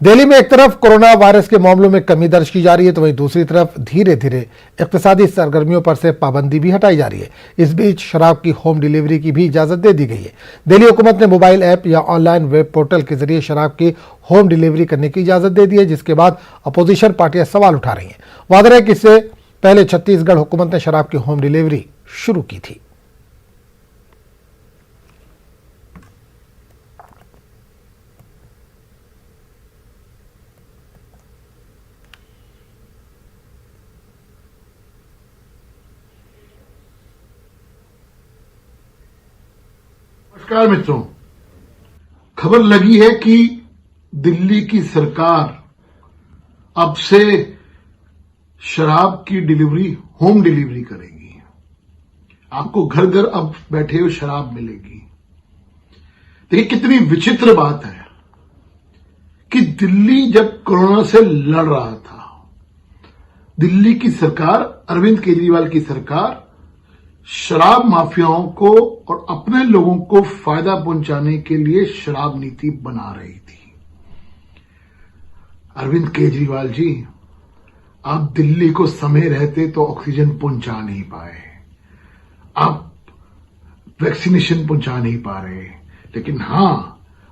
दिल्ली में एक तरफ कोरोना वायरस के मामलों में कमी दर्ज की जा रही है तो वहीं दूसरी तरफ धीरे धीरे इक्तिसादी सरगर्मियों पर से पाबंदी भी हटाई जा रही है। इस बीच शराब की होम डिलीवरी की भी इजाजत दे दी गई है। दिल्ली हुकूमत ने मोबाइल ऐप या ऑनलाइन वेब पोर्टल के जरिए शराब की होम डिलीवरी करने की इजाजत दे दी है, जिसके बाद अपोजिशन पार्टियां सवाल उठा रही हैं। वादे है कि इससे पहले छत्तीसगढ़ हुकूमत ने शराब की होम डिलीवरी शुरू की थी। नमस्कार मित्रों, खबर लगी है कि दिल्ली की सरकार अब से शराब की डिलीवरी होम डिलीवरी करेगी। आपको घर घर अब बैठे हुए शराब मिलेगी। देखिए कितनी विचित्र बात है कि दिल्ली जब कोरोना से लड़ रहा था, दिल्ली की सरकार, अरविंद केजरीवाल की सरकार शराब माफियाओं को और अपने लोगों को फायदा पहुंचाने के लिए शराब नीति बना रही थी। अरविंद केजरीवाल जी, आप दिल्ली को समय रहते तो ऑक्सीजन पहुंचा नहीं पाए, आप वैक्सीनेशन पहुंचा नहीं पा रहे, लेकिन हां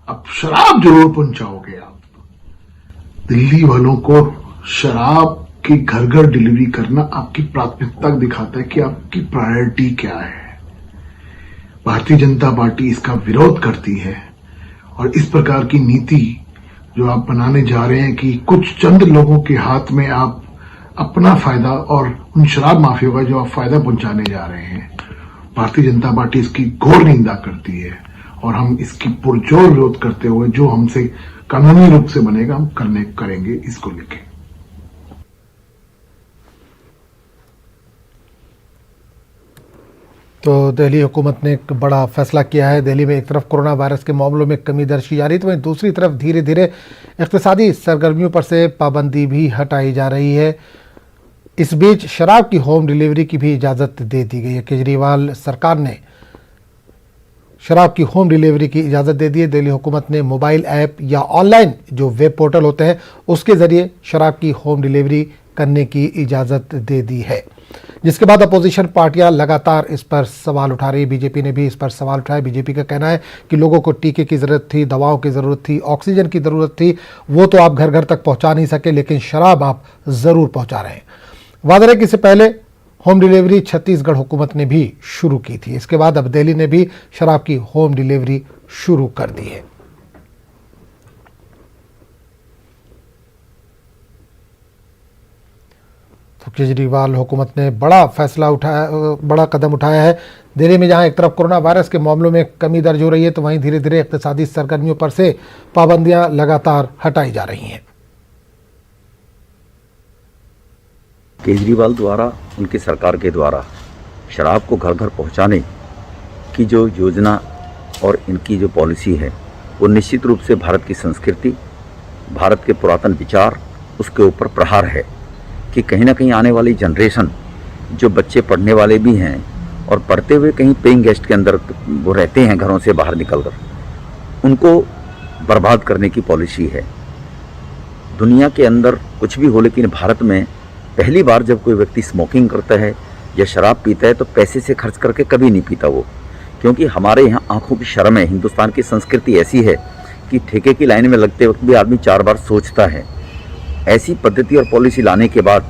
अब शराब जरूर पहुंचाओगे। आप दिल्ली वालों को शराब कि घर घर डिलीवरी करना आपकी प्राथमिकता दिखाता है कि आपकी प्रायोरिटी क्या है। भारतीय जनता पार्टी इसका विरोध करती है और इस प्रकार की नीति जो आप बनाने जा रहे हैं कि कुछ चंद लोगों के हाथ में आप अपना फायदा और उन शराब माफियों का जो आप फायदा पहुंचाने जा रहे हैं, भारतीय जनता पार्टी इसकी घोर निंदा करती है और हम इसकी पुरजोर विरोध करते हुए जो हमसे कानूनी रूप से बनेगा हम करेंगे इसको लेके। तो दिल्ली हुकूमत ने एक बड़ा फैसला किया है। दिल्ली में एक तरफ कोरोना वायरस के मामलों में कमी दर्ज की जा रही है तो वहीं दूसरी तरफ धीरे धीरे इक्तिसादी सरगर्मियों पर से पाबंदी भी हटाई जा रही है। इस बीच शराब की होम डिलीवरी की भी इजाज़त दे दी गई है। केजरीवाल सरकार ने शराब की होम डिलीवरी की इजाज़त दे दी है। दिल्ली हुकूमत ने मोबाइल ऐप या ऑनलाइन जो वेब पोर्टल होते हैं उसके ज़रिए शराब की होम डिलीवरी करने की इजाज़त दे दी है, जिसके बाद अपोजिशन पार्टियां लगातार इस पर सवाल उठा रही है। बीजेपी ने भी इस पर सवाल उठाया। बीजेपी का कहना है कि लोगों को टीके की ज़रूरत थी, दवाओं की ज़रूरत थी, ऑक्सीजन की ज़रूरत थी, वो तो आप घर घर तक पहुंचा नहीं सके, लेकिन शराब आप ज़रूर पहुंचा रहे हैं। वादा है कि इससे पहले होम डिलीवरी छत्तीसगढ़ हुकूमत ने भी शुरू की थी। इसके बाद अब दिल्ली ने भी शराब की होम डिलीवरी शुरू कर दी है। तो केजरीवाल हुकूमत ने बड़ा कदम उठाया है। दिल्ली में जहां एक तरफ कोरोना वायरस के मामलों में कमी दर्ज हो रही है तो वहीं धीरे धीरे इक्तिसादी सरगर्मियों पर से पाबंदियां लगातार हटाई जा रही हैं। केजरीवाल द्वारा, उनकी सरकार के द्वारा शराब को घर घर पहुंचाने की जो योजना और इनकी जो पॉलिसी है वो निश्चित रूप से भारत की संस्कृति, भारत के पुरातन विचार, उसके ऊपर प्रहार है कि कहीं ना कहीं आने वाली जनरेशन, जो बच्चे पढ़ने वाले भी हैं और पढ़ते हुए कहीं पेइंग गेस्ट के अंदर वो रहते हैं घरों से बाहर निकलकर, उनको बर्बाद करने की पॉलिसी है। दुनिया के अंदर कुछ भी हो, लेकिन भारत में पहली बार जब कोई व्यक्ति स्मोकिंग करता है या शराब पीता है तो पैसे से खर्च करके कभी नहीं पीता वो, क्योंकि हमारे यहाँ आंखों की शर्म है। हिंदुस्तान की संस्कृति ऐसी है कि ठेके की लाइन में लगते वक्त भी आदमी 4 बार सोचता है। ऐसी पद्धति और पॉलिसी लाने के बाद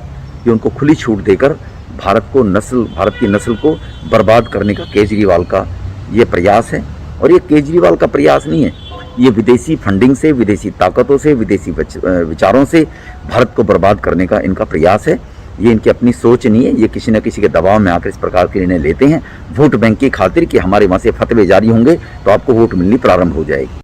ये उनको खुली छूट देकर भारत की नस्ल को बर्बाद करने का केजरीवाल का ये प्रयास है। और ये केजरीवाल का प्रयास नहीं है, ये विदेशी फंडिंग से, विदेशी ताकतों से, विदेशी विचारों से भारत को बर्बाद करने का इनका प्रयास है। ये इनकी अपनी सोच नहीं है, ये किसी न किसी के दबाव में आकर इस प्रकार के निर्णय लेते हैं वोट बैंक की खातिर कि हमारे वहाँ से फतवे जारी होंगे तो आपको वोट मिलनी प्रारंभ हो जाएगी।